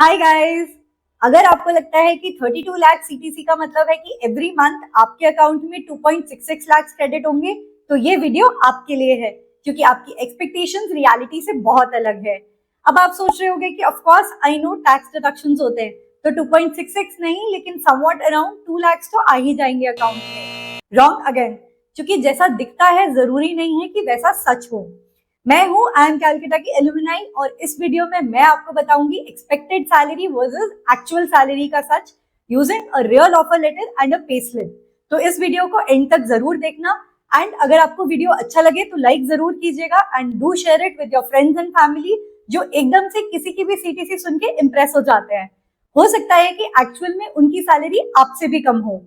Hi guys. अगर आपको लगता है कि 32 लाख सीटीसी का मतलब है कि एवरी मंथ आपके अकाउंट में 2.66 लाख क्रेडिट होंगे, तो ये वीडियो आपके लिए है क्योंकि आपकी एक्सपेक्टेशंस रियलिटी से बहुत अलग है। अब आप सोच रहे होंगे कि of course I know tax deductions होते हैं, तो 2.66 नहीं लेकिन समवॉट अराउंड 2 लाख तो आ ही जाएंगे अकाउंट में। रॉन्ग अगेन, क्योंकि जैसा दिखता है जरूरी नहीं है कि वैसा सच हो। मैं हूँ आई एम कैलकाटा की एलुमनाई और इस वीडियो में मैं आपको बताऊंगी expected salary versus actual salary का सच using a real offer letter and a pay slip. तो इस वीडियो को एंड तक जरूर देखना एंड अगर आपको वीडियो अच्छा लगे तो लाइक जरूर कीजिएगा and do share it with your friends and family जो एकदम से किसी की भी सीटीसी सुन के इम्प्रेस हो जाते हैं। हो सकता है कि एक्चुअल में उनकी सैलरी आपसे भी कम हो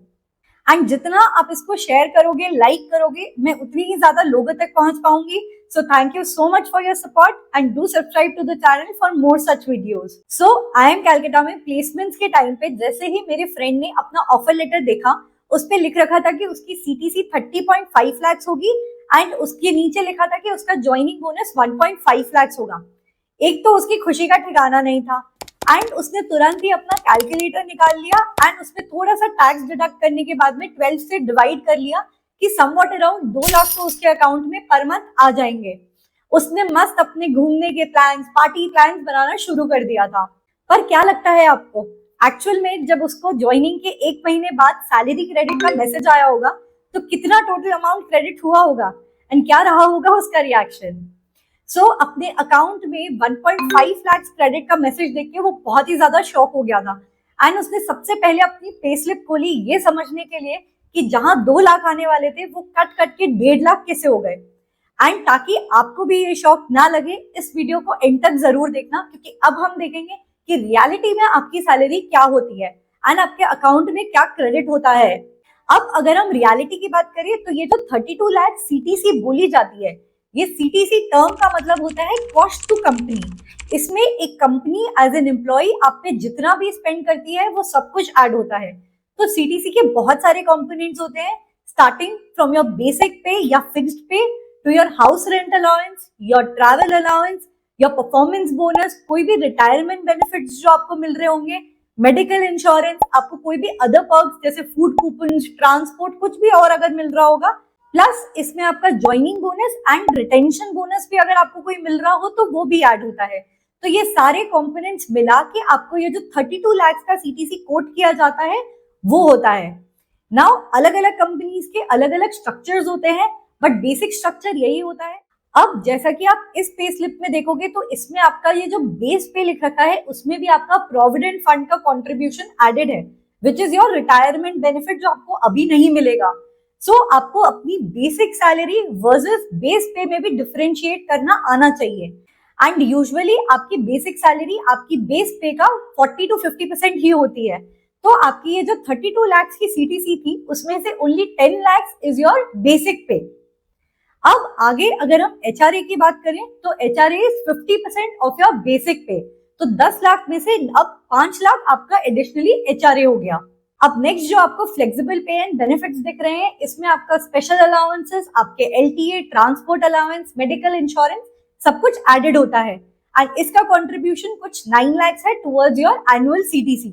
एंड जितना आप इसको शेयर करोगे, लाइक करोगे, मैं उतनी ही ज्यादा लोगों तक पहुंच पाऊंगी। So thank you so much for your support and do subscribe to the channel for more such videos. So I am Calcutta में प्लेसमेंट्स के टाइम पे जैसे ही मेरे फ्रेंड ने अपना ऑफर लेटर देखा, उस पे लिख रखा था कि उसकी सीटीसी 30.5 लाख होगी एंड उसके नीचे लिखा था कि उसका ज्वाइनिंग बोनस 1.5 लाख होगा। एक तो उसकी खुशी का ठिकाना नहीं था एंड उसने तुरंत ही अपना कैलकुलेटर निकाल लिया एंड उसमें थोड़ा सा टैक्स डिडक्ट करने के बाद में 12 से डिवाइड कर लिया कि समवॉट अराउंड 2 लाख तो उसके अकाउंट में पर मंथ आ जाएंगे। उसने मस्त अपने घूमने के प्लान्स, पार्टी प्लान्स बनाना शुरू कर दिया था। पर क्या लगता है आपको, एक्चुअल में जब उसको ज्वाइनिंग के 1 महीने बाद सैलरी क्रेडिट का मैसेज आया होगा तो कितना टोटल अमाउंट क्रेडिट हुआ होगा एंड क्या रहा होगा उसका रिएक्शन? अपने अकाउंट में 1.5 लाख क्रेडिट का मैसेज देख के वो बहुत ही ज्यादा शॉक हो गया था एंड उसने सबसे पहले अपनी पे स्लिप खोली ये समझने के लिए कि जहां 2 लाख आने वाले थे वो कट कट के 1.5 लाख कैसे हो गए। एंड ताकि आपको भी ये शॉक ना लगे, इस वीडियो को एंड तक जरूर देखना क्योंकि अब हम देखेंगे कि रियलिटी में आपकी सैलरी क्या होती है एंड आपके अकाउंट में क्या क्रेडिट होता है। अब अगर हम रियलिटी की बात करें तो ये जो 32 लाख सीटीसी बोली जाती है, ये सीटीसी टर्म का मतलब होता है कॉस्ट टू कंपनी। इसमें एक कंपनी एज एन एम्प्लॉय आप पे जितना भी स्पेंड करती है वो सब कुछ ऐड होता है। तो सीटीसी के बहुत सारे कंपोनेंट्स होते हैं, स्टार्टिंग फ्रॉम योर बेसिक पे या fixed pay to your house rent allowance, your travel allowance, your performance bonus, कोई भी रिटायरमेंट बेनिफिट्स जो आपको मिल रहे होंगे, मेडिकल इंश्योरेंस, आपको कोई भी अदर पर्क्स जैसे फूड कूपन, ट्रांसपोर्ट, कुछ भी और अगर मिल रहा होगा, प्लस इसमें आपका joining bonus and retention bonus भी अगर आपको कोई मिल रहा हो तो वो भी ऐड होता है। तो ये सारे कंपोनेंट्स मिला के आपको ये जो 32 लाख का सीटीसी कोट किया जाता है वो होता है। नाउ अलग अलग कंपनीज के अलग अलग स्ट्रक्चर्स होते हैं बट बेसिक स्ट्रक्चर यही होता है। अब जैसा कि आप इस पे स्लिप में देखोगे तो इसमें आपका ये जो बेस पे लिख रखा है उसमें भी आपका प्रोविडेंट फंड का कंट्रीब्यूशन एडेड है which is your retirement benefit जो आपको अभी नहीं मिलेगा। आपको अपनी बेसिक सैलरी वर्सेस बेस पे में भी डिफरेंशिएट करना आना चाहिए एंड यूजुअली आपकी बेसिक सैलरी आपकी बेस पे का 40 to 50% ही होती है। तो आपकी ये जो 32 लाख की सीटीसी थी उसमें से only 10 lakh is your basic पे। अब आगे अगर हम एचआरए की बात करें तो HRA is 50% of your basic पे। तो 10 लाख में से अब 5 लाख आपका एडिशनली एचआरए हो गया। अब नेक्स्ट जो आपको फ्लेक्सिबल पे एंड बेनिफिट्स दिख रहे हैं इसमें आपका स्पेशल अलाउंसेस, आपके LTA, transport allowance, medical insurance सब कुछ एडेड होता है एंड इसका कंट्रीब्यूशन कुछ 9 लाख है टुवर्ड्स योर एनुअल सीटीसी।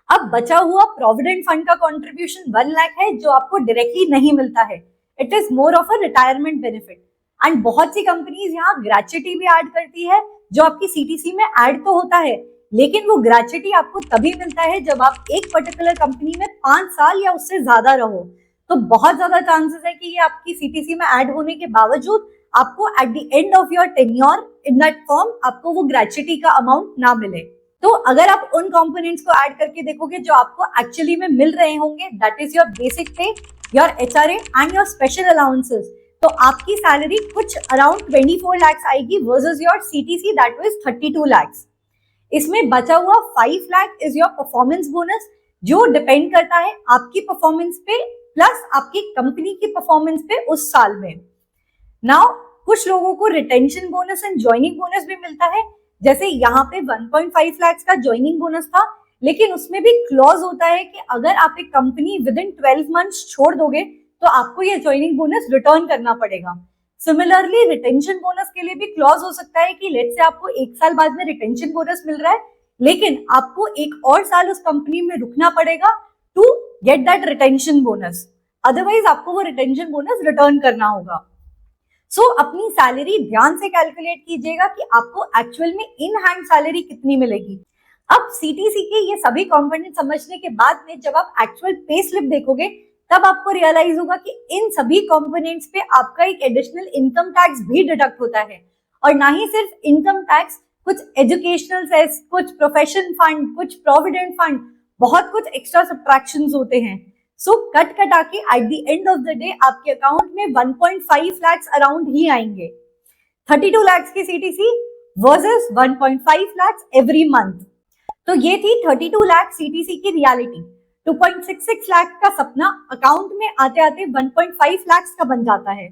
अब बचा हुआ प्रोविडेंट फंड का कंट्रीब्यूशन 1 लाख है जो आपको डायरेक्टली नहीं मिलता है। It is more of a retirement benefit and बहुत सी कंपनीज यहाँ ग्रेच्युटी भी ऐड करती है जो आपकी सीटीसी में ऐड तो होता है लेकिन वो ग्रेच्युटी आपको तभी मिलता है जब आप एक पर्टिकुलर कंपनी में 5 साल या उससे ज्यादा रहो। तो बहुत ज्यादा चांसेस है कि ये आपकी सीटीसी में ऐड होने के बावजूद आपको at the end of your tenure in that firm आपको वो ग्रेच्युटी का अमाउंट ना मिले। तो अगर आप उन कंपोनेंट्स को ऐड करके देखोगे जो आपको एक्चुअली में मिल रहे होंगे, दैट इज योर बेसिक पे, your HRA and your special allowances, तो आपकी सैलरी कुछ अराउंड 24 लाख आएगी versus your CTC that was 32 lakh. इसमें बचा हुआ 5 lakh is your performance bonus जो डिपेंड करता है आपकी परफॉर्मेंस पे प्लस आपकी कंपनी की परफॉर्मेंस पे उस साल में। नाउ कुछ लोगों को retention bonus and joining bonus भी मिलता है, जैसे यहाँ पे 1.5 लाख का ज्वाइनिंग बोनस था लेकिन उसमें भी क्लॉज होता है कि अगर आप एक कंपनी विद इन 12 मंथ्स छोड़ दोगे तो आपको ये ज्वाइनिंग बोनस रिटर्न करना पड़ेगा। सिमिलरली रिटेंशन बोनस के लिए भी क्लॉज हो सकता है कि लेट्स से आपको 1 साल बाद में रिटेंशन बोनस मिल रहा है लेकिन आपको एक और साल उस कंपनी में रुकना पड़ेगा to get that retention bonus, otherwise आपको वो रिटेंशन बोनस रिटर्न करना होगा। सो अपनी सैलरी ध्यान से कैलकुलेट कीजिएगा कि आपको एक्चुअल में इन हैंड सैलरी कितनी मिलेगी। अब सीटीसी के ये सभी कंपोनेंट समझने के बाद में जब आप एक्चुअल पे स्लिप देखोगे तब आपको रियलाइज होगा कि इन सभी कंपोनेंट्स पे आपका एक एडिशनल इनकम टैक्स भी डिडक्ट होता है, और ना ही सिर्फ इनकम टैक्स, कुछ एजुकेशनल सेस, कुछ प्रोफेशन फंड, कुछ प्रोविडेंट फंड, बहुत कुछ एक्स्ट्रा सब्ट्रैक्शंस होते हैं। सो कट कटा के at the end of the day आपके अकाउंट में 1.5 लाख अराउंड ही आएंगे। 32 लाख की CTC versus 1.5 lakh every month. तो ये थी 32 लाख सीटीसी की रियलिटी। 2.66 लाख का सपना अकाउंट में आते आते 1.5 लाख का बन जाता है।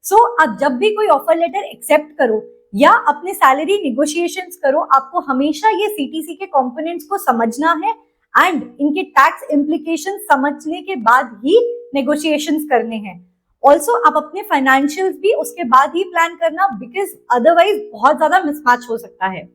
सो आप जब भी कोई ऑफर लेटर एक्सेप्ट करो या अपने सैलरी निगोशिएशंस करो, आपको हमेशा ये सीटीसी के कंपोनेंट्स को समझना है एंड इनके टैक्स इम्प्लीकेशन समझने के बाद ही नेगोशिएशंस करने हैं। ऑल्सो आप अपने फाइनेंशियल्स भी उसके बाद ही प्लान करना, बिकॉज अदरवाइज बहुत ज्यादा मिसमैच हो सकता है।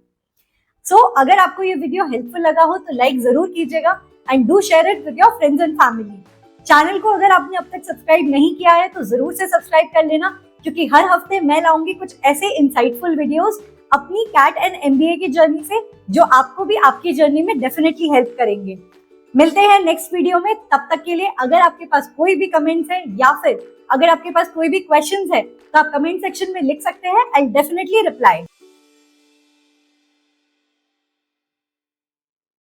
सो अगर आपको ये वीडियो हेल्पफुल लगा हो तो लाइक जरूर कीजिएगा and do share it with your friends and family. Channel को अगर आपने अब तक सब्सक्राइब नहीं किया है तो जरूर से सब्सक्राइब कर लेना, क्योंकि हर हफ्ते मैं लाऊंगी कुछ ऐसे इंसाइटफुल वीडियोस अपनी कैट एंड एमबीए की जर्नी से, जो आपको भी आपकी जर्नी में डेफिनेटली हेल्प करेंगे। मिलते हैं नेक्स्ट वीडियो में, तब तक के लिए अगर आपके पास कोई भी कमेंट्स है या फिर अगर आपके पास कोई भी क्वेश्चंस है तो आप कमेंट सेक्शन में लिख सकते हैं। I definitely reply.